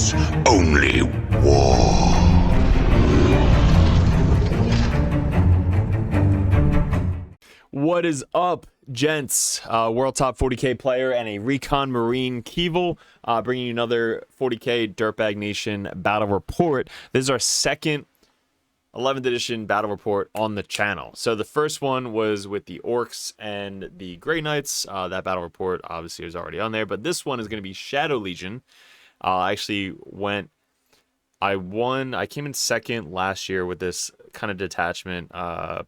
is only war. What is up, gents? World Top 40k player and a Recon Marine Keevil, bringing you another 40k Dirtbag Nation battle report. This is our second 11th edition battle report on the channel. So the first one was with the Orks and the Grey Knights. That battle report obviously is already on there, but this one is going to be Shadow Legion. I came in second last year with this kind of detachment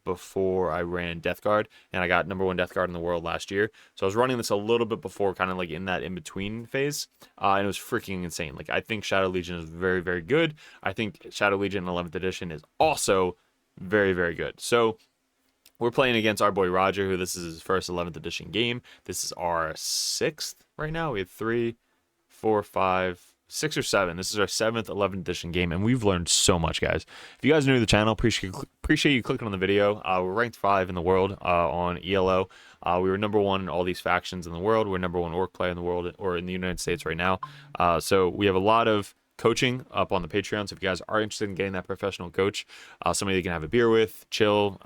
before I ran Death Guard, and I got #1 Death Guard in the world last year. So I was running this a little bit before, kind of like in that in-between phase, and it was freaking insane. Like, I think Shadow Legion is very, very good. I think Shadow Legion 11th edition is also very, very good. So we're playing against our boy Roger, who this is his first 11th edition game. This is our 6th right now. We have 3, 4, 5... 6 or 7. This is our 7th 11th edition game, and we've learned so much, guys. If you guys are new to the channel, appreciate you clicking on the video. We're ranked 5 in the world on ELO. We were #1 in all these factions in the world. We're #1 Ork player in the world, or in the United States right now. So we have a lot of coaching up on the Patreon. So if you guys are interested in getting that professional coach, somebody you can have a beer with, chill,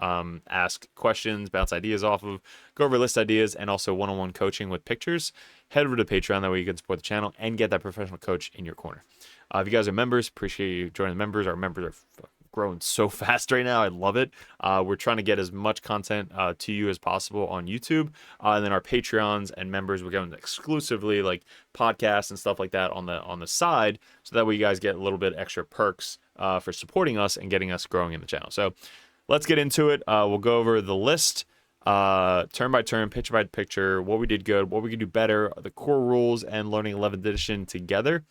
ask questions, bounce ideas off of, go over list ideas, and also one-on-one coaching with pictures, head over to Patreon. That way you can support the channel and get that professional coach in your corner. If you guys are members, appreciate you joining the members. Our members are growing so fast right now. I love it. We're trying to get as much content to you as possible on YouTube, and then our Patreons and members, we're going exclusively like podcasts and stuff like that on the side, so that way you guys get a little bit extra perks for supporting us and getting us growing in the channel. So let's get into it. We'll go over the list turn by turn, picture by picture, what we did good, what we could do better, the core rules, and learning 11th edition together.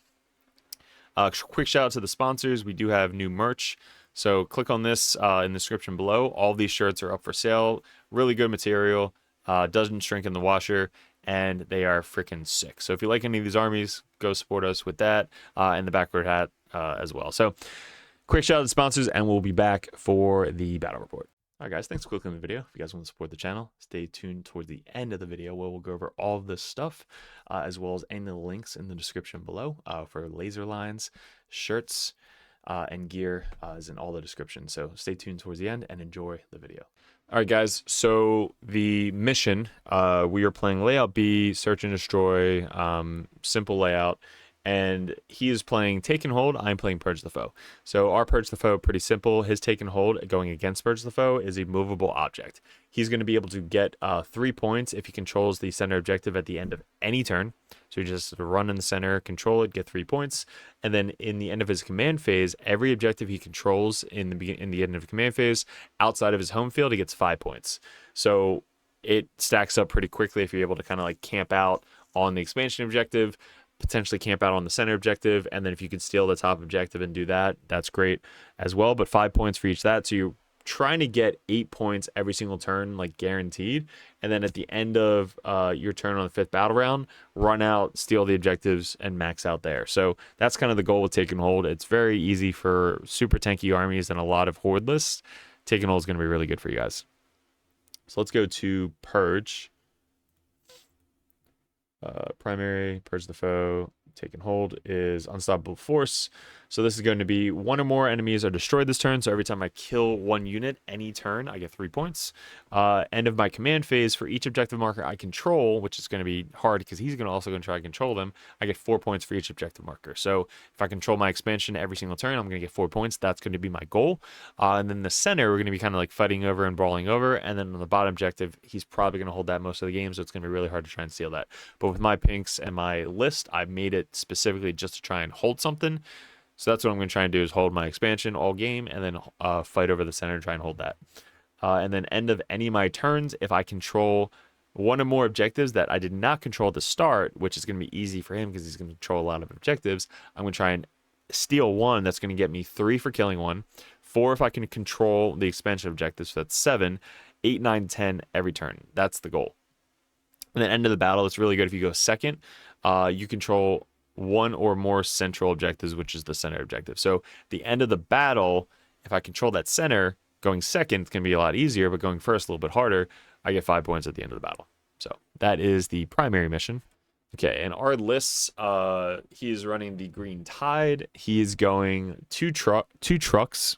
Quick shout out to the sponsors. We do have new merch, so click on this in the description below. All these shirts are up for sale. Really good material, doesn't shrink in the washer, and they are freaking sick. So if you like any of these armies, go support us with that, and the backward hat as well. So quick shout out to the sponsors, and we'll be back for the battle report. All right, guys, thanks for clicking on the video. If you guys want to support the channel, stay tuned towards the end of the video where we'll go over all of this stuff, as well as any of the links in the description below for laser lines, shirts, and gear is in all the description. So stay tuned towards the end and enjoy the video. All right, guys, so the mission, we are playing Layout B, Search and Destroy, simple layout. And he is playing Take and Hold. I'm playing Purge the Foe. So our Purge the Foe, pretty simple. His Take and Hold going against Purge the Foe is a movable object. He's going to be able to get 3 points if he controls the center objective at the end of any turn. So he just run in the center, control it, get 3 points. And then in the end of his command phase, every objective he controls in the end of the command phase, outside of his home field, he gets 5 points. So it stacks up pretty quickly if you're able to kind of like camp out on the expansion objective, potentially camp out on the center objective, and then if you can steal the top objective and do that, that's great as well. But 5 points for each of that, so you're trying to get 8 points every single turn, like guaranteed. And then at the end of your turn on the 5th battle round, run out, steal the objectives, and max out there. So that's kind of the goal with Take and Hold. It's very easy for super tanky armies and a lot of horde lists. Take and Hold is going to be really good for you guys. So let's go to Purge. Primary, Purge the Foe, Take and Hold is Unstoppable Force. So this is going to be 1 or more enemies are destroyed this turn. So every time I kill 1 unit any turn, I get 3 points. End of my command phase, for each objective marker I control, which is going to be hard because he's also going to try to control them, I get 4 points for each objective marker. So if I control my expansion every single turn, I'm going to get 4 points. That's going to be my goal. And then the center, we're going to be kind of like fighting over and brawling over. And then on the bottom objective, he's probably going to hold that most of the game, so it's going to be really hard to try and steal that. But with my pinks and my list, I made it specifically just to try and hold something. So that's what I'm going to try and do, is hold my expansion all game and then fight over the center and try and hold that. And then end of any of my turns, if I control 1 or more objectives that I did not control at the start, which is going to be easy for him because he's going to control a lot of objectives, I'm going to try and steal 1. That's going to get me 3 for killing 1. 4 if I can control the expansion objectives, so that's 7. 8, 9, 10 every turn. That's the goal. And then end of the battle, it's really good if you go second. You control 1 or more central objectives, which is the center objective. So the end of the battle, if I control that center, going second, it's going to be a lot easier, but going first, a little bit harder. I get 5 points at the end of the battle. So that is the primary mission. Okay, and our lists, he is running the Green Tide. He is going two trucks.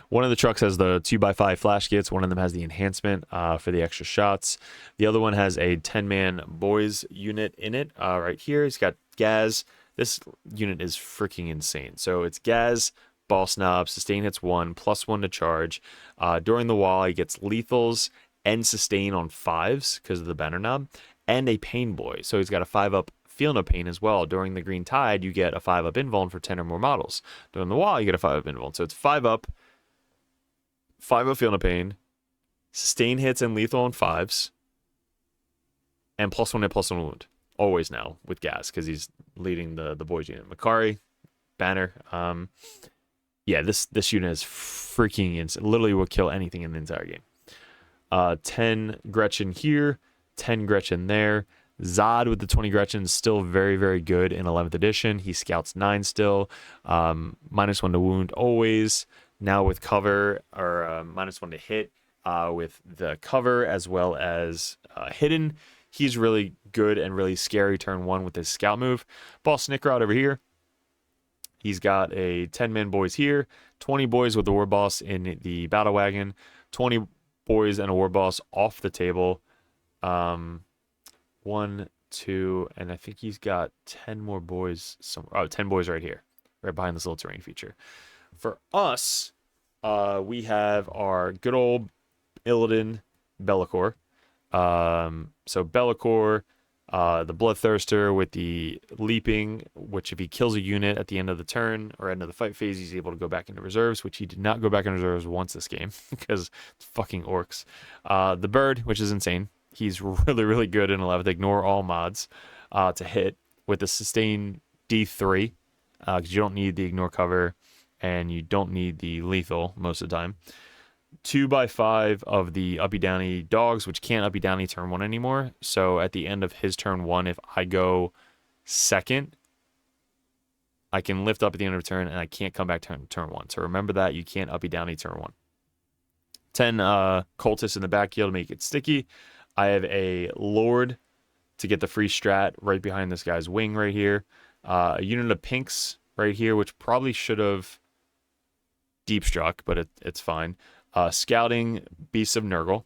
One of the trucks has the 2x5 flash kits. One of them has the enhancement for the extra shots. The other one has a 10-man boys unit in it right here. He's got Gaz. This unit is freaking insane. So it's Gaz, Ball Snob, sustain hits 1, +1 to charge. During the wall, he gets lethals and sustain on 5s because of the banner knob, and a Pain Boy. So he's got a 5-up Feel No Pain as well. During the Green Tide, you get a 5-up invuln for 10 or more models. During the wall, you get a 5-up invuln. So it's 5-up, 5-up Feel No Pain, sustain hits and lethal on 5s, and +1 hit, +1 wound. Always now with Gaz because he's leading the boys unit. Makari, banner. Yeah, this unit is freaking insane. Literally will kill anything in the entire game. 10 Gretchen here, 10 Gretchen there. Zod with the 20 Gretchen is still very, very good in 11th edition. He scouts 9 still. -1 to wound always. Now with cover, or -1 to hit with the cover as well as hidden. He's really good and really scary turn 1 with his scout move. Ball Snickrod over here. He's got a 10-man boys here, 20 boys with the war boss in the battle wagon, 20 boys and a war boss off the table. 1, 2, and I think he's got 10 more boys somewhere. Oh, 10 boys right here, right behind this little terrain feature. For us, we have our good old Illidan Be'lakor. So Be'lakor, the Bloodthirster with the leaping, which if he kills a unit at the end of the turn or end of the fight phase, he's able to go back into reserves, which he did not go back into reserves once this game because it's fucking Orks. The Bird, which is insane. He's really, really good in 11th. Ignore all mods to hit with the sustain D3 because you don't need the ignore cover and you don't need the lethal most of the time. 2x5 of the uppy downy dogs, which can't uppy downy turn 1 anymore. So at the end of his turn 1, if I go second, I can lift up at the end of the turn and I can't come back turn 1. So remember that you can't uppy downy turn 1. 10 cultists in the backfield to make it sticky. I have a Lord to get the free strat right behind this guy's wing right here. A unit of pinks right here, which probably should have deep struck, but it's fine. Scouting Beasts of Nurgle,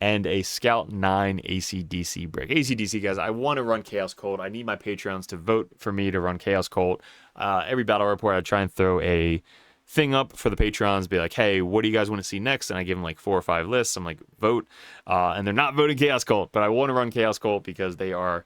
and a Scout 9 AC/DC break. AC/DC, guys, I want to run Chaos Cult. I need my Patreons to vote for me to run Chaos Cult. Every battle report, I try and throw a thing up for the Patreons, be like, hey, what do you guys want to see next? And I give them like 4 or 5 lists. I'm like, vote. And they're not voting Chaos Cult, but I want to run Chaos Cult because they are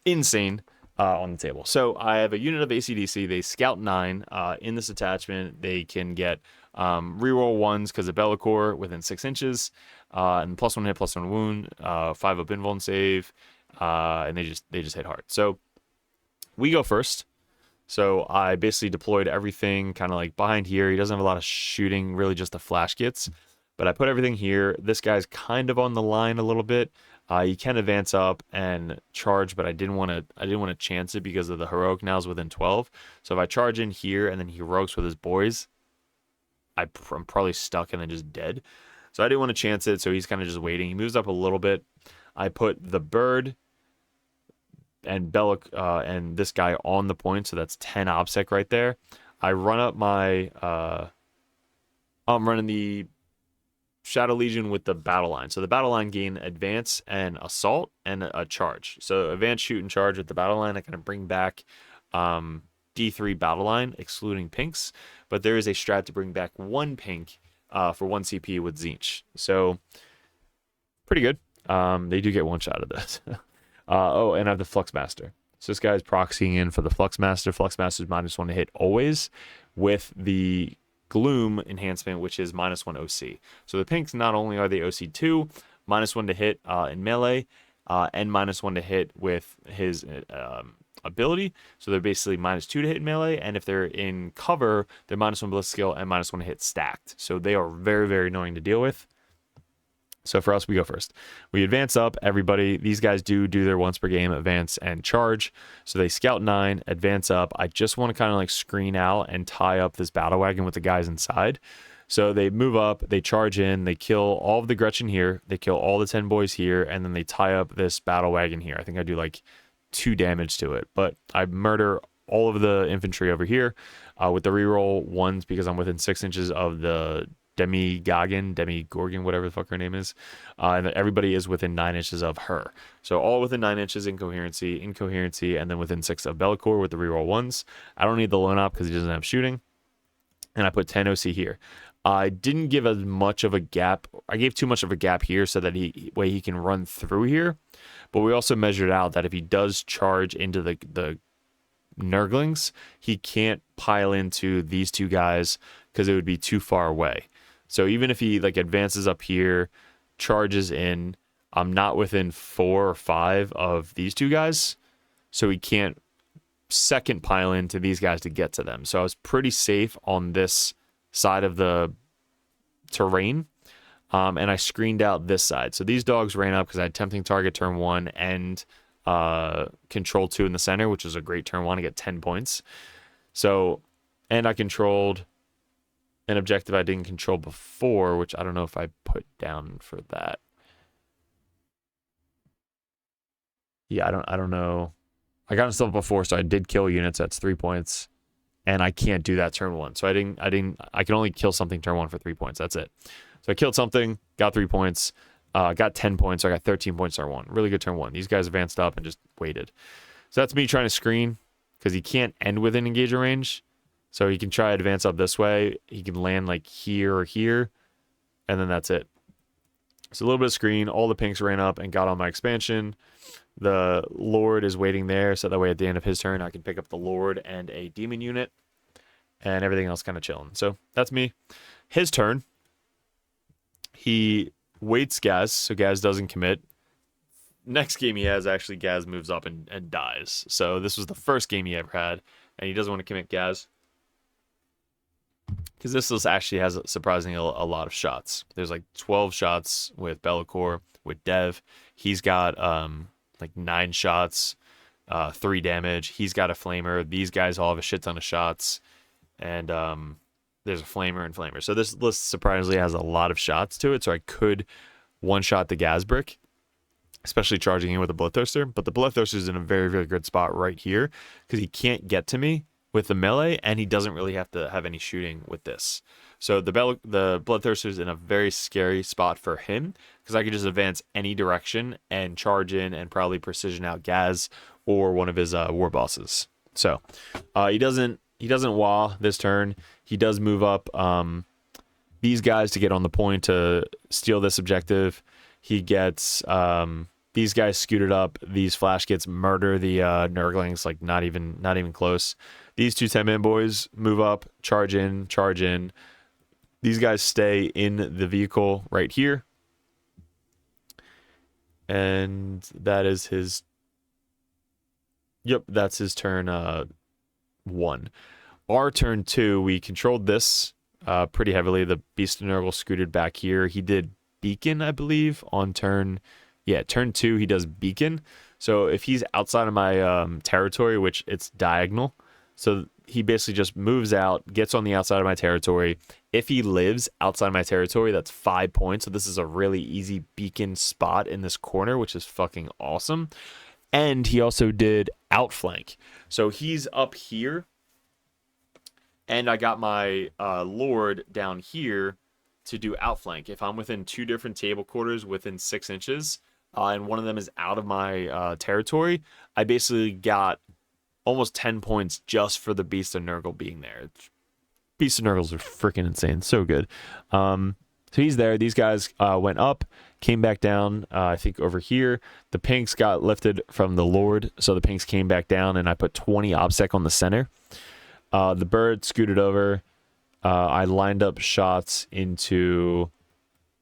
insane on the table. So I have a unit of AC/DC. They Scout 9 in this attachment. They can get reroll 1s because of Be'lakor within 6 inches, and +1 hit, +1 wound, 5-up invuln save, and they just hit hard. So we go first. So I basically deployed everything kind of like behind here. He doesn't have a lot of shooting, really just the flash kits, but I put everything here. This guy's kind of on the line a little bit. You can advance up and charge, but I didn't want to chance it because of the heroic now is within 12. So if I charge in here and then he heroics with his boys, I'm probably stuck and then just dead. So I didn't want to chance it, so he's kind of just waiting. He moves up a little bit. I put the Bird and and this guy on the point, so that's 10 OBSEC right there. I run up my I'm running the Shadow Legion with the battle line. So the battle line gain advance and assault and a charge. So advance, shoot, and charge with the battle line. I kind of bring back D3 battle line, excluding pinks. But there is a strat to bring back 1 pink for 1 CP with Tzeentch. So pretty good. They do get 1 shot of this. Oh, and I have the Fluxmaster. So this guy's proxying in for the Fluxmaster. Fluxmaster's -1 to hit always with the Gloom enhancement, which is -1 OC. So the pinks not only are they OC2, -1 to hit in melee, and -1 to hit with his ability. So they're basically -2 to hit in melee, and if they're in cover, they're -1 ballistic skill and -1 to hit stacked. So they are very, very annoying to deal with. So for us, we go first. We advance up, everybody. These guys do their once per game advance and charge. So they Scout 9, advance up. I just want to kind of like screen out and tie up this battle wagon with the guys inside. So they move up, they charge in, they kill all of the Gretchen here, they kill all the 10 boys here, and then they tie up this battle wagon here. I think I do like 2 damage to it, but I murder all of the infantry over here with the reroll 1s because I'm within 6 inches of the Demigorgon, whatever the fuck her name is, and that everybody is within 9 inches of her. So all within 9 inches incoherency, and then within 6 of Bellicor with the reroll 1s. I don't need the lone op because he doesn't have shooting, and I put 10 OC here. I didn't give as much of a gap. I gave too much of a gap here so that he can run through here. But we also measured out that if he does charge into the Nurglings, he can't pile into these 2 guys because it would be too far away. So even if he like advances up here, charges in, I'm not within 4 or 5 of these 2 guys, so he can't second pile into these guys to get to them. So I was pretty safe on this side of the terrain, and I screened out this side. So these dogs ran up because I had tempting target turn 1 and control 2 in the center, which was a great turn 1 to get 10 points. So, and I controlled an objective I didn't control before, which I don't know if I put down for that. Yeah, I don't know. I got myself before, so I did kill units. That's 3 points, and I can't do that turn 1. So I can only kill something turn 1 for 3 points. That's it. So I killed something, got 3 points, got 10 points. So I got 13 points turn 1. Really good turn 1. These guys advanced up and just waited. So that's me trying to screen because he can't end within engager range. So he can try to advance up this way. He can land like here or here, and then that's it. So a little bit of screen. All the pinks ran up and got on my expansion. The Lord is waiting there, so that way at the end of his turn, I can pick up the Lord and a demon unit, and everything else kind of chilling. So that's me. His turn. He waits Gaz, so Gaz doesn't commit. Next game he has, actually, Gaz moves up and dies. So this was the first game he ever had, and he doesn't want to commit Gaz. Because this actually has surprisingly a lot of shots. There's like 12 shots with Bellicor, with Dev. He's got like 9 shots, 3 damage. He's got a flamer. These guys all have a shit ton of shots. And there's a flamer and flamer. So this list surprisingly has a lot of shots to it. So I could one-shot the Gazbrick, especially charging in with the Bloodthirster. But the Bloodthirster is in a very, very good spot right here because he can't get to me with the melee, and he doesn't really have to have any shooting with this. So the Bloodthirster is in a very scary spot for him because I could just advance any direction and charge in and probably precision out Gaz or one of his war bosses. So he doesn't wah this turn. He does move up these guys to get on the point to steal this objective. He gets these guys scooted up. These flash kits murder the Nurglings, like not even close. These 2 10-man boys move up, charge in. These guys stay in the vehicle right here. And that is his... Yep, that's his turn 1. Our turn 2, we controlled this pretty heavily. The Beast of Nurgle scooted back here. He did Beacon, I believe, on turn... Yeah, turn 2, he does Beacon. So if he's outside of my territory, which it's diagonal, so he basically just moves out, gets on the outside of my territory. If he lives outside my territory, that's 5 points. So this is a really easy beacon spot in this corner, which is fucking awesome. And he also did outflank. So he's up here, and I got my Lord down here to do outflank. If I'm within 2 different table quarters within 6 inches, and one of them is out of my territory, I basically got almost 10 points just for the Beast of Nurgle being there. Beast of Nurgles are freaking insane. So good. So he's there. These guys went up, came back down, I think over here. The pinks got lifted from the Lord, so the pinks came back down, and I put 20 OBSEC on the center. The bird scooted over. I lined up shots into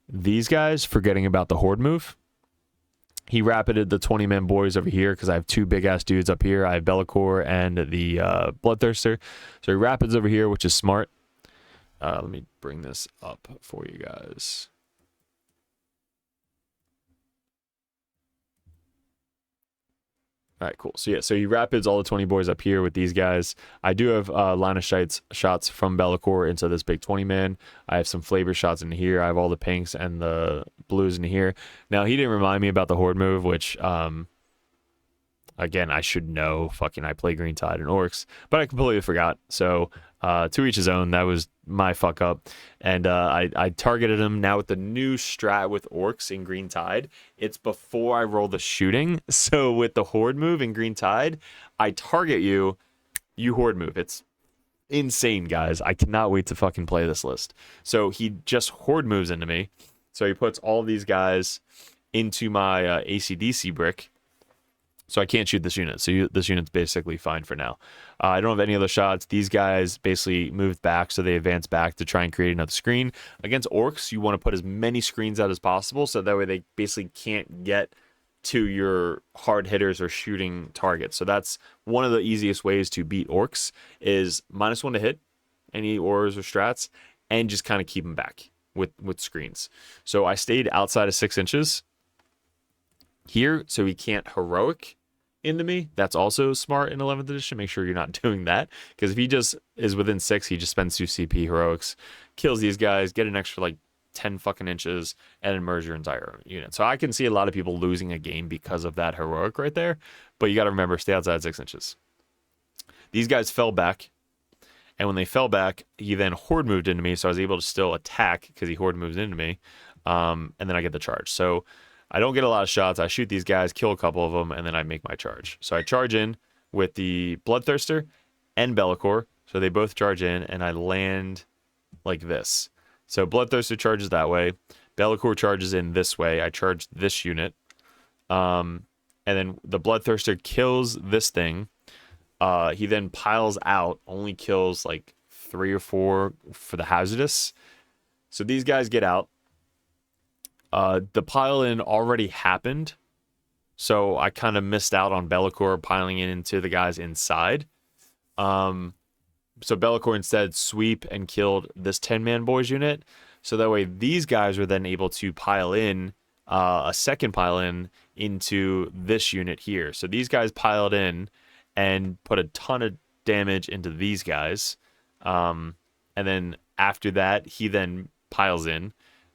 these guys, forgetting about the Horde move. He rapided the 20-man boys over here because I have 2 big-ass dudes up here. I have Bellicor and the Bloodthirster. So he rapids over here, which is smart. Let me bring this up for you guys. All right, cool. So yeah, so he rapids all the 20 boys up here with these guys. I do have line of shots from Be'lakor into this big 20 man. I have some flavor shots in here. I have all the pinks and the blues in here. Now he didn't remind me about the horde move, which again, I should know. Fucking, I play Green Tide and Orks, but I completely forgot. So to each his own. That was my fuck up. And I targeted him. Now with the new strat with Orks in Green Tide, it's before I roll the shooting. So with the horde move in Green Tide, I target you, you horde move. It's insane, guys. I cannot wait to fucking play this list. So he just horde moves into me. So he puts all these guys into my ACDC brick. So I can't shoot this unit. So this unit's basically fine for now. I don't have any other shots. These guys basically moved back, so they advance back to try and create another screen. Against Orks, you want to put as many screens out as possible, so that way they basically can't get to your hard hitters or shooting targets. So that's one of the easiest ways to beat Orks is -1 to hit any ors or strats, and just kind of keep them back with screens. So I stayed outside of 6 inches here, so he can't heroic into me. That's also smart in 11th edition. Make sure you're not doing that, because if he just is within 6, he just spends 2 CP heroics, kills these guys, get an extra like 10 fucking inches, and then merge your entire unit. So I can see a lot of people losing a game because of that heroic right there, but you got to remember, stay outside 6 inches. These guys fell back, and when they fell back, he then horde moved into me, so I was able to still attack because he horde moves into me, and then I get the charge. So I don't get a lot of shots. I shoot these guys, kill a couple of them, and then I make my charge. So I charge in with the Bloodthirster and Be'lakor. So they both charge in, and I land like this. So Bloodthirster charges that way. Be'lakor charges in this way. I charge this unit. And then the Bloodthirster kills this thing. He then piles out, only kills like 3 or 4 for the hazardous. So these guys get out. The pile-in already happened, so I kind of missed out on Be'lakor piling in into the guys inside. So Be'lakor instead sweep and killed this 10-man boys unit, so that way these guys were then able to pile in a second pile-in into this unit here. So these guys piled in and put a ton of damage into these guys, and then after that, he then piles in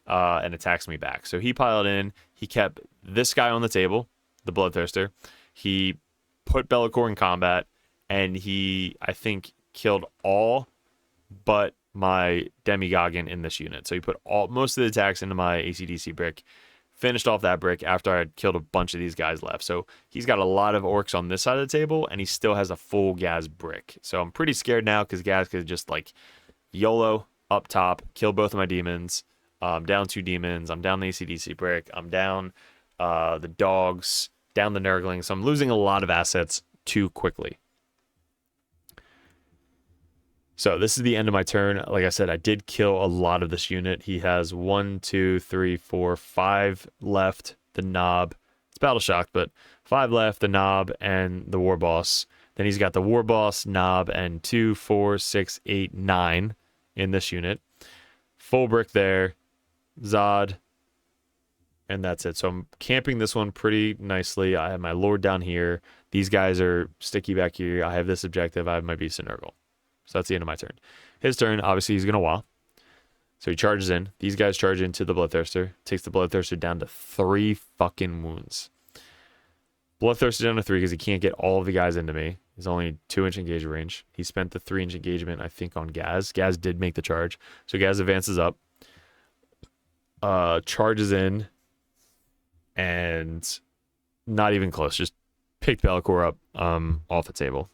and attacks me back. So he piled in, he kept this guy on the table, the Bloodthirster. He put Be'lakor in combat, and he, I think, killed all but my Demigoggin in this unit. So he put most of the attacks into my ACDC brick, finished off that brick after I had killed a bunch of these guys left. So he's got a lot of Orks on this side of the table, and he still has a full Gaz brick. So I'm pretty scared now, because Gaz could just like YOLO up top, kill both of my demons. I'm down 2 demons. I'm down the ACDC brick. I'm down the dogs, down the Nurgling. So I'm losing a lot of assets too quickly. So this is the end of my turn. Like I said, I did kill a lot of this unit. He has 1, 2, 3, 4, 5 left. The Knob. It's Battle Shock, but 5 left. The Knob and the War Boss. Then he's got the War Boss, Knob, and 2, 4, 6, 8, 9 in this unit. Full brick there. Zod, and that's it. So I'm camping this one pretty nicely. I have my Lord down here. These guys are sticky back here. I have this objective. I have my Beast of Nurgle. So that's the end of my turn. His turn, obviously, he's going to wah. So he charges in. These guys charge into the Bloodthirster. Takes the Bloodthirster down to 3 fucking wounds. Bloodthirster down to 3 because he can't get all of the guys into me. He's only 2-inch engagement range. He spent the 3-inch engagement, I think, on Gaz. Gaz did make the charge. So Gaz advances up. Charges in, and not even close. Just picked Be'lakor up off the table.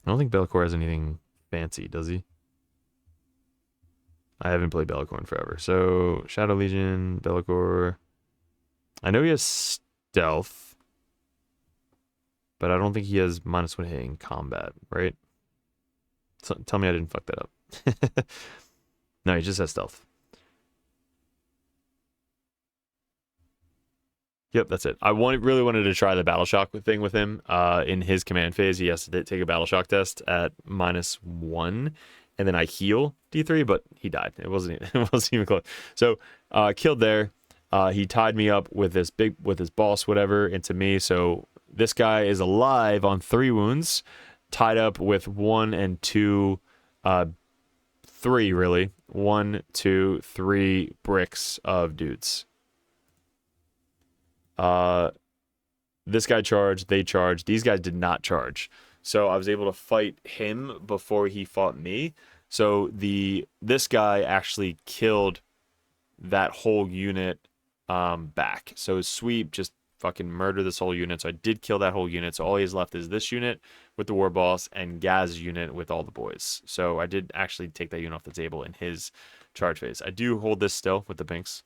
I don't think Be'lakor has anything fancy, does he? I haven't played Be'lakor in forever. So Shadow Legion, Be'lakor. I know he has stealth, but I don't think he has -1 hit in combat, right? So, tell me I didn't fuck that up. No, he just has stealth. Yep, that's it. I really wanted to try the Battle Shock thing with him. In his command phase, he has to take a Battle Shock test at -1, and then I heal D3, but he died. It wasn't even close. So killed there. He tied me up with his boss, whatever, into me. So This guy is alive on 3 wounds, tied up with 1 and 2, 3 really. 1, 2, 3 bricks of dudes. This guy charged, they charged. These guys did not charge. So I was able to fight him before he fought me. So this guy actually killed that whole unit back. So his sweep just fucking murdered this whole unit. So I did kill that whole unit. So all he has left is this unit with the war boss and Gaz's unit with all the boys. So I did actually take that unit off the table in his charge phase. I do hold this still with the pinks.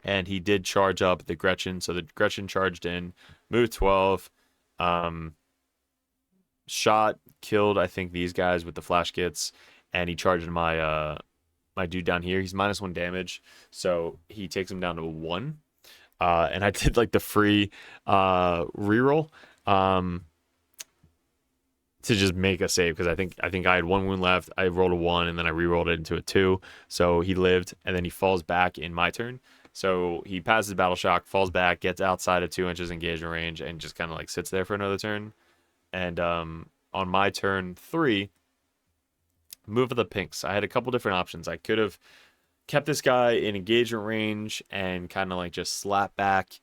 And he did charge up the Gretchen. So the Gretchen charged in, moved 12, shot, killed, I think, these guys with the flash kits. And he charged my my dude down here. He's -1 damage. So he takes him down to 1. And I did like the free reroll to just make a save because I think I had 1 wound left. I rolled a 1 and then I rerolled it into a 2. So he lived and then he falls back in my turn. So he passes battle shock, falls back, gets outside of 2 inches engagement range, and just kind of like sits there for another turn. And on my turn 3, move of the pinks. I had a couple different options. I could have kept this guy in engagement range and kind of like just slap back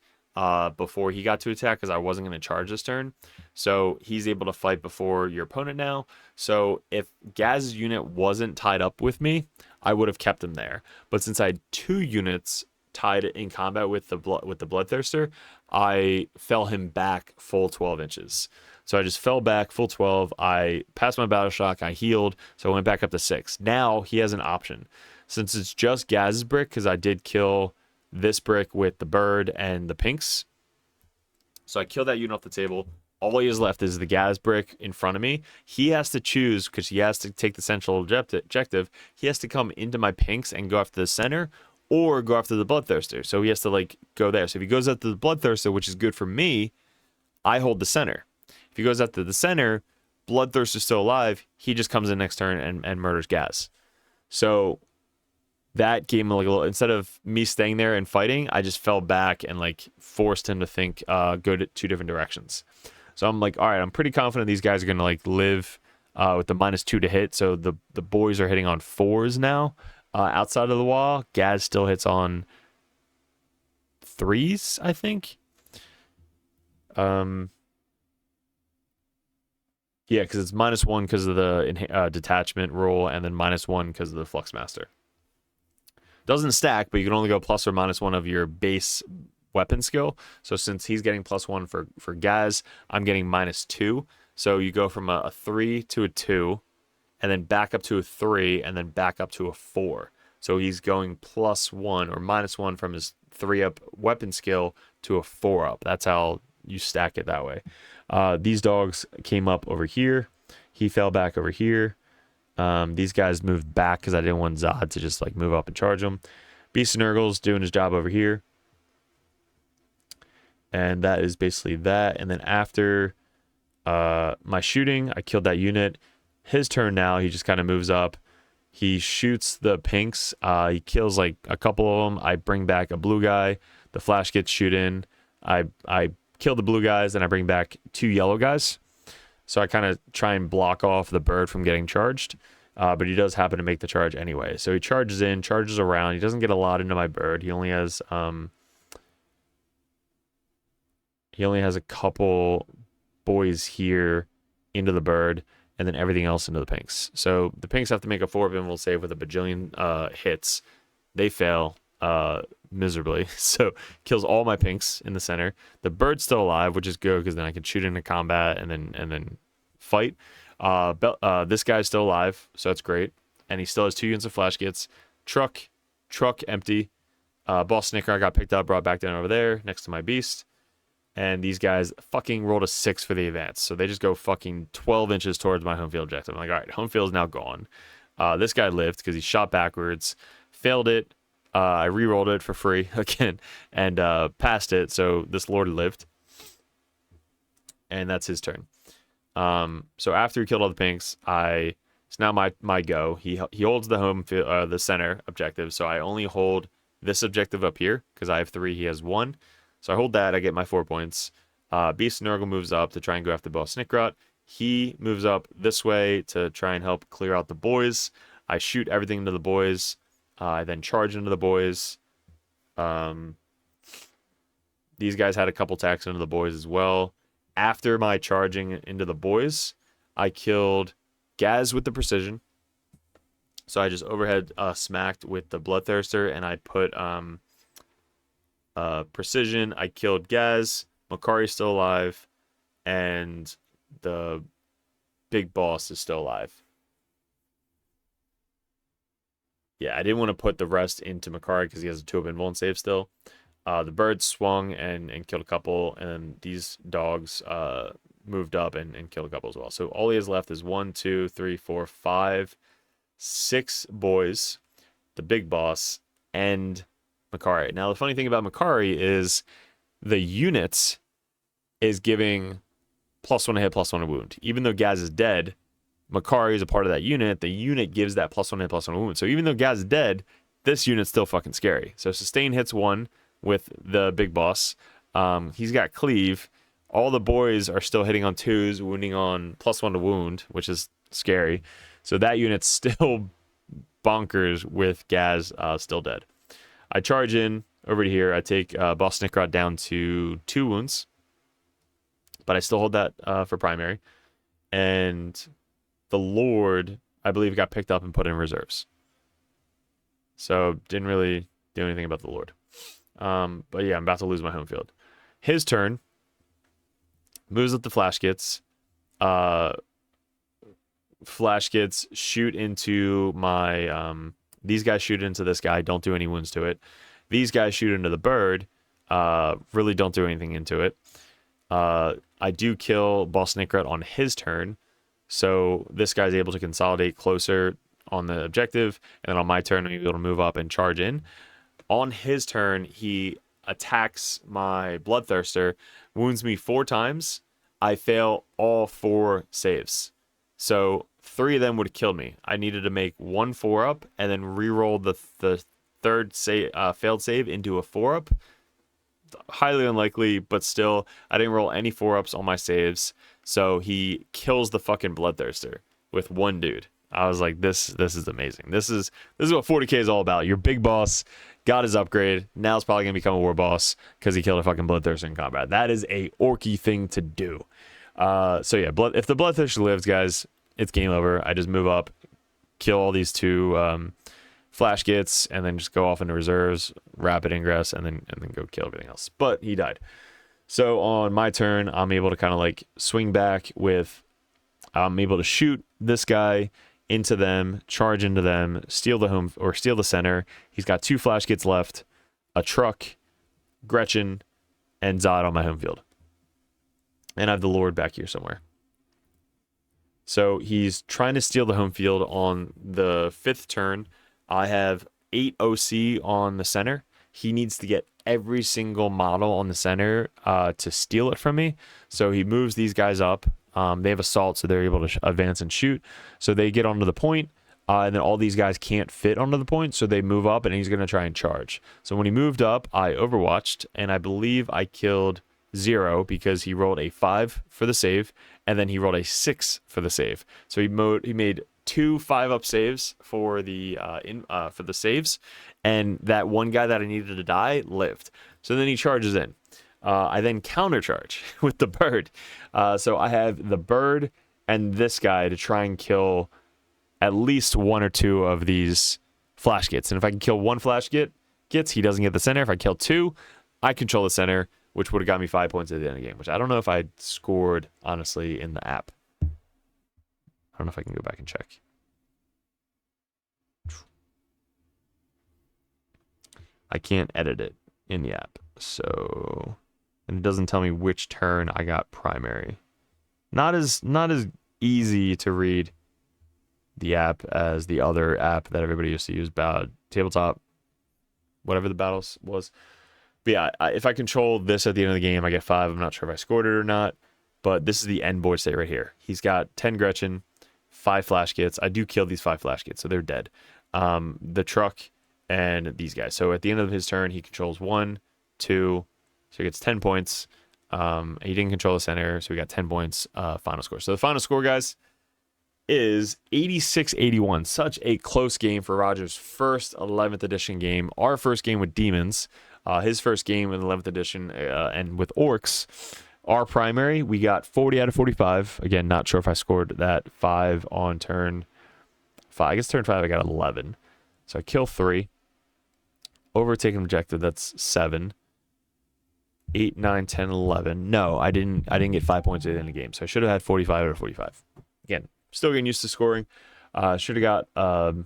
before he got to attack because I wasn't going to charge this turn. So he's able to fight before your opponent now. So if Gaz's unit wasn't tied up with me, I would have kept him there. But since I had 2 units tied in combat with the Bloodthirster, I fell him back full 12 inches. So I just fell back full 12. I passed my battle shock. I healed. So I went back up to 6. Now he has an option. Since it's just Gaz's brick, because I did kill this brick with the bird and the pinks. So I killed that unit off the table. All he has left is the Gaz brick in front of me. He has to choose, because he has to take the central objective. He has to come into my pinks and go after the center, or go after the Bloodthirster. So he has to like go there. So if he goes after the Bloodthirster, which is good for me, I hold the center. If he goes after the center, Bloodthirster's still alive. He just comes in next turn and murders Gaz. So that gave him like a little, instead of me staying there and fighting, I just fell back and like forced him to think, go to 2 different directions. So I'm like, all right, I'm pretty confident these guys are going to like live with the -2 to hit. So the boys are hitting on 4s now. Outside of the wall, Gaz still hits on 3s, I think. Yeah, because it's -1 because of the detachment roll, and then -1 because of the Fluxmaster. Doesn't stack, but you can only go plus or -1 of your base weapon skill. So since he's getting +1 for Gaz, I'm getting -2. So you go from a 3 to a 2, and then back up to a 3, and then back up to a 4. So he's going +1 or -1 from his 3-up weapon skill to a 4-up. That's how you stack it that way. These dogs came up over here. He fell back over here. These guys moved back because I didn't want Zod to just like move up and charge them. Beast of Nurgle's doing his job over here. And that is basically that. And then after my shooting, I killed that unit. His turn now, he just kind of moves up. He shoots the pinks. He kills like a couple of them. I bring back a blue guy. The flash gets shoot in. I kill the blue guys, and I bring back 2 yellow guys. So I kind of try and block off the bird from getting charged. But he does happen to make the charge anyway. So he charges in, charges around. He doesn't get a lot into my bird. He only has a couple boys here into the bird, and then everything else into the pinks. So the pinks have to make a 4 invincible save with a bajillion hits. They fail miserably. So kills all my pinks in the center. The bird's still alive, which is good because then I can shoot into combat and then fight. This guy's still alive, so that's great. And he still has 2 units of flash kits. Truck empty. Boss Snicker I got picked up, brought back down over there next to my beast. And these guys fucking rolled a 6 for the advance. So they just go fucking 12 inches towards my home field objective. I'm like, all right, home field is now gone. This guy lived because he shot backwards, failed it. I re-rolled it for free again and passed it. So this lord lived. And that's his turn. So after he killed all the pinks, it's now my go. He holds the home field, the center objective. So I only hold this objective up here because I have 3. He has 1. So I hold that. I get my 4 points. Beast Nurgle moves up to try and go after Boss Snickrot. He moves up this way to try and help clear out the boys. I shoot everything into the boys. I then charge into the boys. These guys had a couple attacks into the boys as well. After my charging into the boys, I killed Gaz with the precision. So I just overhead smacked with the Bloodthirster, and I put precision. I killed Gaz. Makari's still alive, and the big boss is still alive. Yeah, I didn't want to put the rest into Makari because he has a 2-up invuln save still. The bird swung and killed a couple, and these dogs moved up and killed a couple as well. So all he has left is 1, 2, 3, 4, 5, 6 boys, the big boss, and Makari. Now, the funny thing about Makari is the units is giving +1 to hit, +1 to wound. Even though Gaz is dead, Makari is a part of that unit. The unit gives that +1 to hit, +1 to wound. So even though Gaz is dead, this unit's still fucking scary. So sustain hits 1 with the big boss. He's got cleave. All the boys are still hitting on 2s, wounding on +1 to wound, which is scary. So that unit's still bonkers with Gaz still dead. I charge in over to here. I take Boss Snickrot down to 2 wounds, but I still hold that for primary. And the Lord, I believe, got picked up and put in reserves. So didn't really do anything about the Lord. But yeah, I'm about to lose my home field. His turn. Moves up the flash gets. Flash gets shoot into my... these guys shoot into this guy. Don't do any wounds to it. These guys shoot into the bird. Really don't do anything into it. I do kill Boss Snickrot on his turn. So this guy's able to consolidate closer on the objective. And then on my turn, I'm able to move up and charge in. On his turn, he attacks my Bloodthirster, wounds me 4 times. I fail all 4 saves. So 3 of them would kill me. I needed to make 1 4-up and then re-roll the third failed save into a 4-up. Highly unlikely, but still, I didn't roll any 4-ups on my saves. So he kills the fucking Bloodthirster with 1 dude. I was like, this is amazing. This is what 40k is all about. Your big boss got his upgrade. Now it's probably gonna become a war boss because he killed a fucking Bloodthirster in combat. That is a orky thing to do. So yeah, if the Bloodthirster lives, guys, it's game over. I just move up, kill all these 2 flash gets, and then just go off into reserves, rapid ingress, and then go kill everything else. But he died. So on my turn, I'm able to kind of like swing back with. I'm able to shoot this guy into them, charge into them, steal the center. He's got 2 flash gets left, a truck, Gretchen, and Zod on my home field. And I have the Lord back here somewhere. So he's trying to steal the home field on the 5th turn. I have 8 OC on the center. He needs to get every single model on the center to steal it from me. So he moves these guys up. They have assault, so they're able to advance and shoot. So they get onto the point, and then all these guys can't fit onto the point, so they move up, and he's going to try and charge. So when he moved up, I overwatched, and I believe I killed 0 because he rolled a 5 for the save, and then he rolled a 6 for the save. So he made 2 5-up saves for the saves, and that one guy that I needed to die lived. So then he charges in. I then countercharge with the bird. So I have the bird and this guy to try and kill at least 1 or 2 of these flash gets. And if I can kill 1 flash gets, he doesn't get the center. If I kill 2, I control the center, which would have got me 5 points at the end of the game, which I don't know if I scored, honestly, in the app. I don't know if I can go back and check. I can't edit it in the app. So... and it doesn't tell me which turn I got primary. Not as easy to read the app as the other app that everybody used to use, Tabletop, whatever the battles was. But yeah, if I control this at the end of the game, I get 5. I'm not sure if I scored it or not, but this is the end board state right here. He's got 10 Gretchen, 5 flash kits. I do kill these 5 flash kits, so they're dead. The truck and these guys. So at the end of his turn, he controls 1, 2, so he gets 10 points. He didn't control the center, so we got 10 points final score. So the final score, guys, is 86-81. Such a close game for Roger's first 11th edition game. Our first game with Daemons. His first game in 11th edition and with Orks. Our primary, we got 40 out of 45. Again, not sure if I scored that 5 on turn 5. I guess turn 5 I got 11. So I kill 3. Overtake an objective, that's 7. 8, 9, 10, 11. No, I didn't get 5 points at the end of the game. So I should have had 45 out of 45. Again, still getting used to scoring. Should have got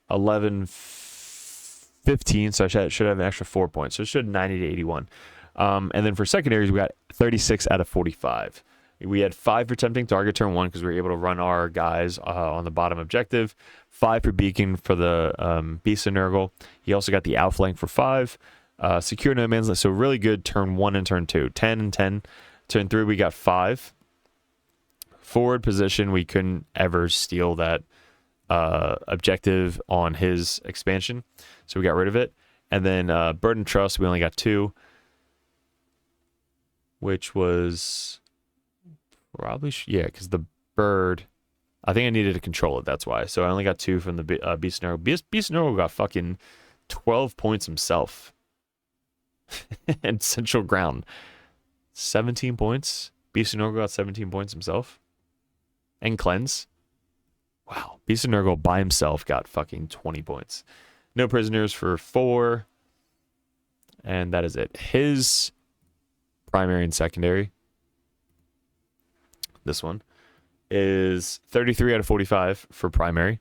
11, 15. So I should have an extra 4 points. So it should have 90 to 81. And then for secondaries, we got 36 out of 45. We had 5 for tempting target turn 1 because we were able to run our guys on the bottom objective. 5 for beacon for the Beast of Nurgle. He also got the outflank for 5. Secure no man's land. So really good turn 1 and turn 2. 10 and 10. Turn 3, we got 5. Forward position, we couldn't ever steal that objective on his expansion. So we got rid of it. And then Burden Trust, we only got 2. Which was probably, yeah, because the bird, I think I needed to control it. That's why. So I only got 2 from the Beast of Nurgle. Beast of Nurgle got fucking 12 points himself. And Central Ground, 17 points. Beast of Nurgle got 17 points himself. And Cleanse. Wow. Beast of Nurgle by himself got fucking 20 points. No prisoners for 4. And that is it. His primary and secondary, this one, is 33 out of 45 for primary.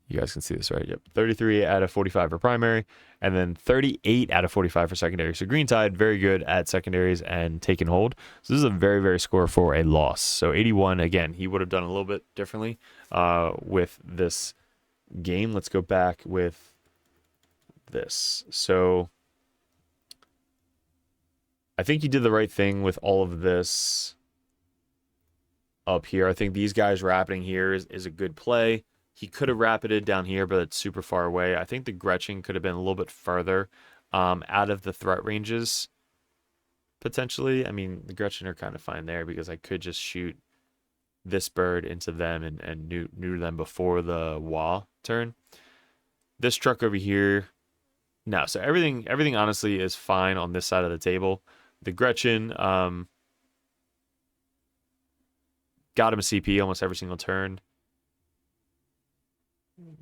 You guys can see this, right? Yep. 33 out of 45 for primary, and then 38 out of 45 for secondary. So Green Tide, very good at secondaries and take and hold. So this is a very, very score for a loss. So 81, again, he would have done a little bit differently with this game. Let's go back with this. So I think he did the right thing with all of this up here. I think these guys rapiding here is a good play. He could have rapided down here, but it's super far away. I think the Gretchen could have been a little bit further out of the threat ranges, potentially. I mean, the Gretchen are kind of fine there because I could just shoot this bird into them and neuter them before the wall turn. This truck over here, no. So everything honestly is fine on this side of the table. The Gretchen got him a CP almost every single turn.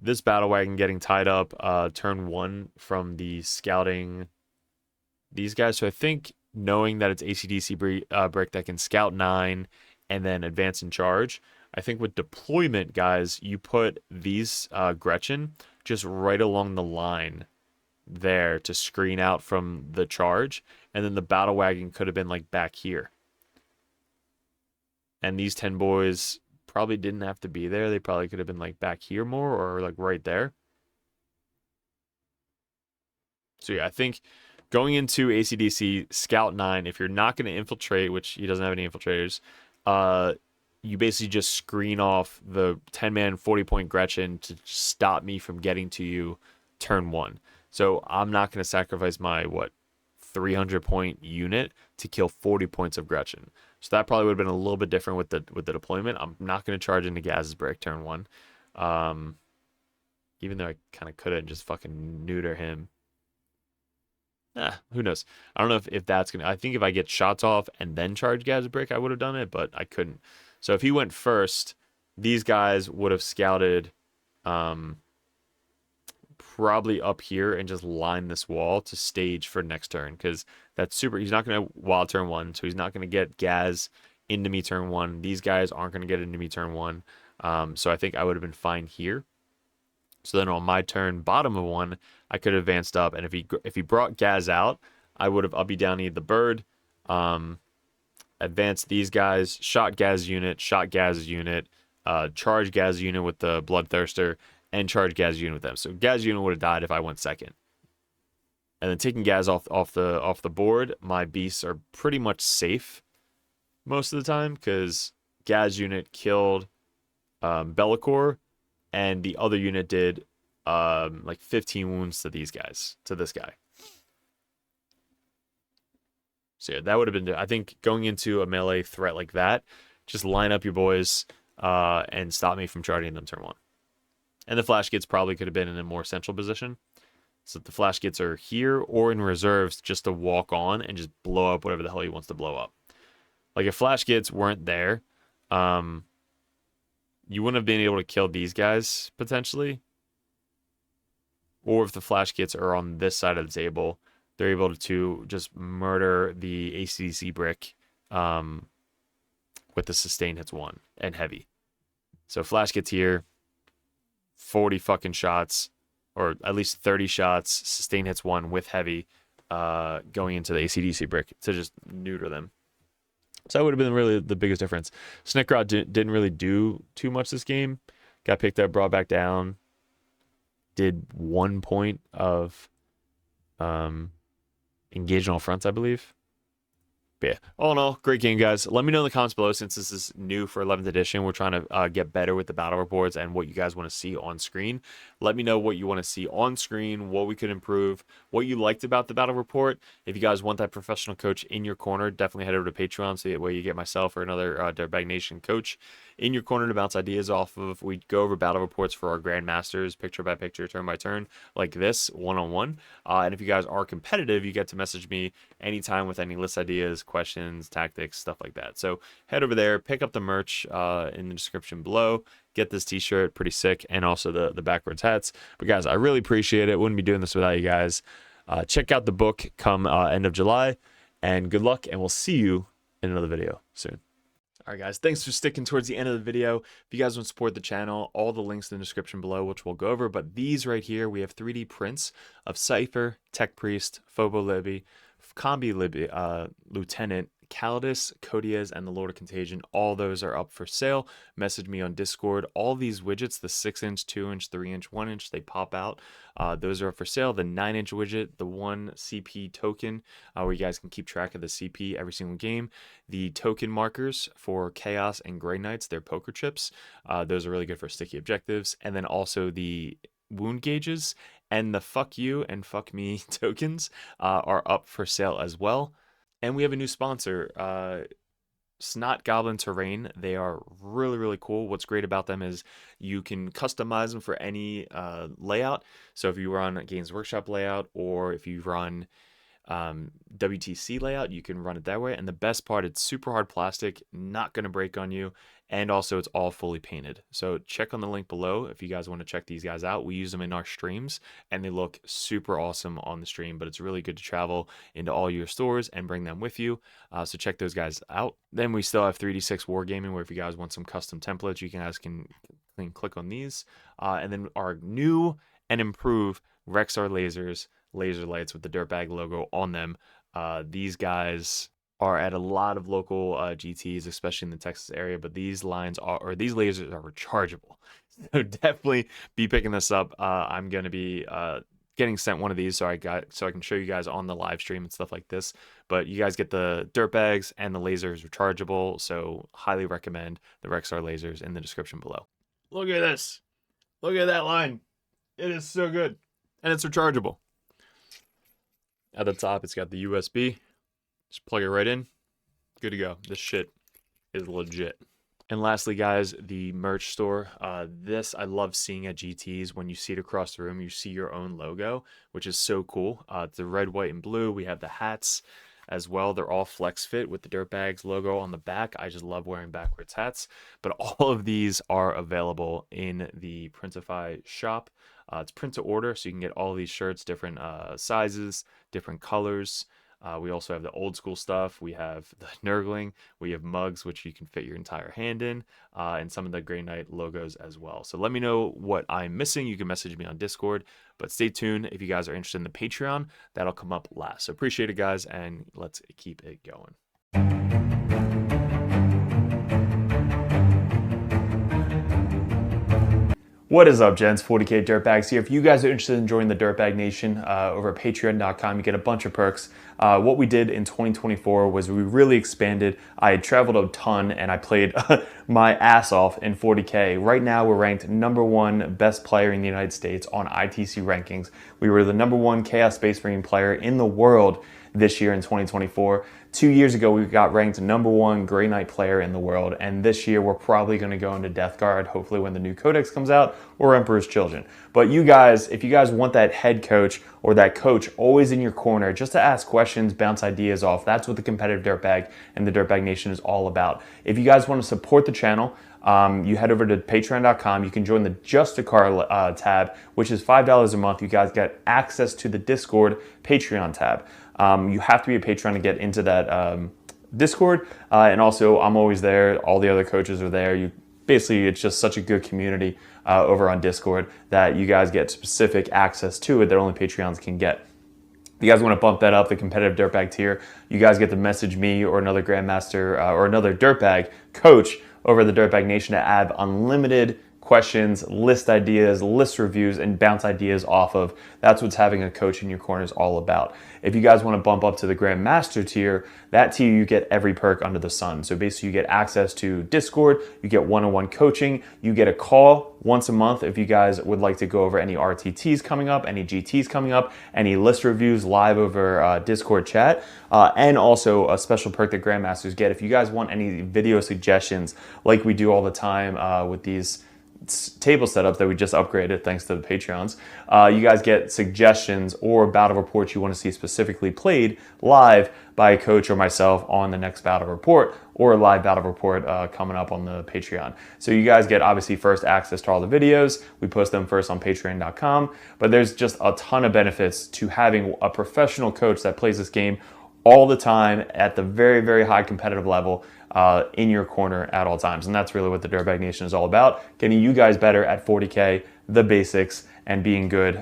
This battle wagon getting tied up turn 1 from the scouting these guys. So I think knowing that it's ACDC brick that can scout 9 and then advance and charge, I think with deployment, guys, you put these Gretchen just right along the line there to screen out from the charge, and then the battle wagon could have been like back here, and these 10 boys probably didn't have to be there. They probably could have been like back here more or like right there. So yeah, I think going into ACDC Scout 9, if you're not going to infiltrate, which he doesn't have any infiltrators, you basically just screen off the 10-man 40-point Gretchen to stop me from getting to you turn 1. So I'm not going to sacrifice my, 300-point unit to kill 40 points of Gretchen. So that probably would have been a little bit different with the deployment. I'm not going to charge into Gaz's break turn 1. Even though I kind of could have just fucking neuter him. Who knows? I don't know if that's going to... I think if I get shots off and then charge Gaz's break, I would have done it, but I couldn't. So if he went first, these guys would have scouted... probably up here and just line this wall to stage for next turn, because that's super. He's not going to wild turn 1, so he's not going to get Gaz into me turn 1. These guys aren't going to get into me turn 1. So I think I would have been fine here. So then on my turn, bottom of 1, I could have advanced up, and if he brought Gaz out, I would have uppy downy the bird, advanced these guys, shot Gaz's unit, charge Gaz's unit with the Bloodthirster, and charge Gaz's unit with them. So Gaz's unit would have died if I went second. And then taking Gaz off the board, my beasts are pretty much safe most of the time, because Gaz's unit killed Be'lakor, and the other unit did like 15 wounds to this guy. So yeah, that would have been, I think, going into a melee threat like that, just line up your boys and stop me from charging them turn 1. And the flash gits probably could have been in a more central position. So the flash gits are here or in reserves just to walk on and just blow up whatever the hell he wants to blow up. Like if flash gits weren't there, you wouldn't have been able to kill these guys potentially. Or if the flash gits are on this side of the table, they're able to just murder the ACDC brick with the sustain hits 1 and heavy. So flash gets here, 40 fucking shots, or at least 30 shots, sustain hits 1 with heavy, going into the ACDC brick to just neuter them. So that would have been really the biggest difference. Snickrod didn't really do too much this game. Got picked up, brought back down. Did 1 point of engaged on all fronts, I believe. But yeah, all in all, great game, guys. Let me know in the comments below, since this is new for 11th edition. We're trying to get better with the battle reports and what you guys want to see on screen. Let me know what you want to see on screen, what we could improve, what you liked about the battle report. If you guys want that professional coach in your corner, definitely head over to Patreon so that way you get myself or another Dirtbag Nation coach in your corner to bounce ideas off of. We go over battle reports for our grandmasters, picture by picture, turn by turn, like this, one-on-one. And if you guys are competitive, you get to message me anytime with any list ideas, questions, tactics, stuff like that. So head over there, pick up the merch in the description below. Get this t-shirt, pretty sick, and also the backwards hats. But guys, I really appreciate it. Wouldn't be doing this without you guys. Check out the book come end of July, and good luck, and we'll see you in another video soon. All right, guys, thanks for sticking towards the end of the video. If you guys want to support the channel, all the links in the description below, which we'll go over. But these right here, we have 3D prints of Cypher, Tech Priest, Phobo Libby, Combi Libby, Lieutenant, Calidus, Codiez, and the Lord of Contagion. All those are up for sale. Message me on Discord. All these widgets, the 6-inch, 2-inch, 3-inch, 1-inch, they pop out. Those are up for sale. The 9-inch widget, the 1 CP token, where you guys can keep track of the CP every single game. The token markers for Chaos and Grey Knights, they're poker chips. Those are really good for sticky objectives. And then also the wound gauges and the fuck you and fuck me tokens are up for sale as well. And we have a new sponsor, Snot Goblin Terrain. They are really, really cool. What's great about them is you can customize them for any layout. So if you run a Games Workshop layout, or if you run WTC layout, you can run it that way. And the best part, it's super hard plastic, not going to break on you. And also it's all fully painted. So check on the link below if you guys want to check these guys out. We use them in our streams and they look super awesome on the stream, but it's really good to travel into all your stores and bring them with you. So check those guys out. Then we still have 3D6 Wargaming, where if you guys want some custom templates, you guys can click on these. And then our new and improved Rexar lasers, laser lights with the Dirtbag logo on them. These guys are at a lot of local GTs, especially in the Texas area, but these lines are, or these lasers are rechargeable. So definitely be picking this up. I'm going to be getting sent one of these so I can show you guys on the live stream and stuff like this. But you guys get the Dirtbags and the lasers rechargeable, so highly recommend the Rexar lasers in the description below. Look at this. Look at that line. It is so good. And it's rechargeable. At the top, it's got the USB. Just plug it right in. Good to go. This shit is legit. And lastly, guys, the merch store. This I love seeing at GTs. When you see it across the room, you see your own logo, which is so cool. It's the red, white, and blue. We have the hats as well. They're all flex fit with the Dirtbags logo on the back. I just love wearing backwards hats. But all of these are available in the Printify shop. It's print to order, so you can get all these shirts, different sizes, different colors. We also have the old school stuff. We have the Nurgling. We have mugs, which you can fit your entire hand in, and some of the Grey Knight logos as well. So let me know what I'm missing. You can message me on Discord, but stay tuned. If you guys are interested in the Patreon, that'll come up last. So appreciate it, guys, and let's keep it going. What is up, gents? 40k Dirtbags here. If you guys are interested in joining the Dirtbag Nation over at patreon.com, you get a bunch of perks. What we did in 2024 was we really expanded. I had traveled a ton and I played my ass off in 40k. Right now we're ranked #1 best player in the United States on ITC rankings. We were the #1 Chaos Space Marine player in the world this year in 2024. 2 years ago, we got ranked #1 Grey Knight player in the world, and this year we're probably going to go into Death Guard, hopefully when the new codex comes out, or Emperor's Children. But you guys, if you guys want that head coach or that coach always in your corner just to ask questions, bounce ideas off, that's what the competitive Dirtbag and the Dirtbag Nation is all about. If you guys want to support the channel, you head over to patreon.com. You can join the Just a Car tab, which is $5 a month. You guys get access to the Discord Patreon tab. You have to be a patron to get into that Discord. And also, I'm always there. All the other coaches are there. Basically, it's just such a good community over on Discord that you guys get specific access to it that only Patreons can get. If you guys want to bump that up, the competitive Dirtbag tier, you guys get to message me or another Grandmaster or another Dirtbag coach over the Dirtbag Nation to add unlimited questions, list ideas, list reviews, and bounce ideas off of. That's what having a coach in your corner is all about. If you guys want to bump up to the Grandmaster tier, that tier you get every perk under the sun. So basically you get access to Discord, you get one-on-one coaching, you get a call once a month if you guys would like to go over any RTTs coming up, any GTs coming up, any list reviews live over Discord chat, and also a special perk that Grandmasters get if you guys want any video suggestions like we do all the time with these table setups that we just upgraded thanks to the Patreons. You guys get suggestions or battle reports you want to see specifically played live by a coach or myself on the next battle report, or a live battle report coming up on the Patreon. So you guys get obviously first access to all the videos. We post them first on patreon.com, but there's just a ton of benefits to having a professional coach that plays this game all the time at the very, very high competitive level in your corner at all times. And that's really what the Dirtbag Nation is all about, getting you guys better at 40K, the basics, and being good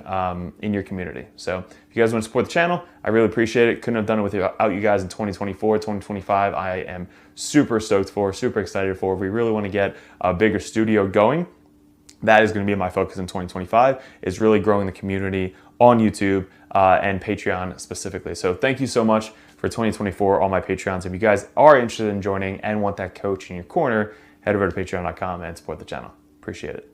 in your community. So if you guys want to support the channel, I really appreciate it. Couldn't have done it without you guys in 2024, 2025. I am super stoked for, super excited for. We really want to get a bigger studio going. That is going to be my focus in 2025, is really growing the community on YouTube and Patreon specifically. So thank you so much for 2024, all my Patreons. If you guys are interested in joining and want that coach in your corner, head over to patreon.com and support the channel. Appreciate it.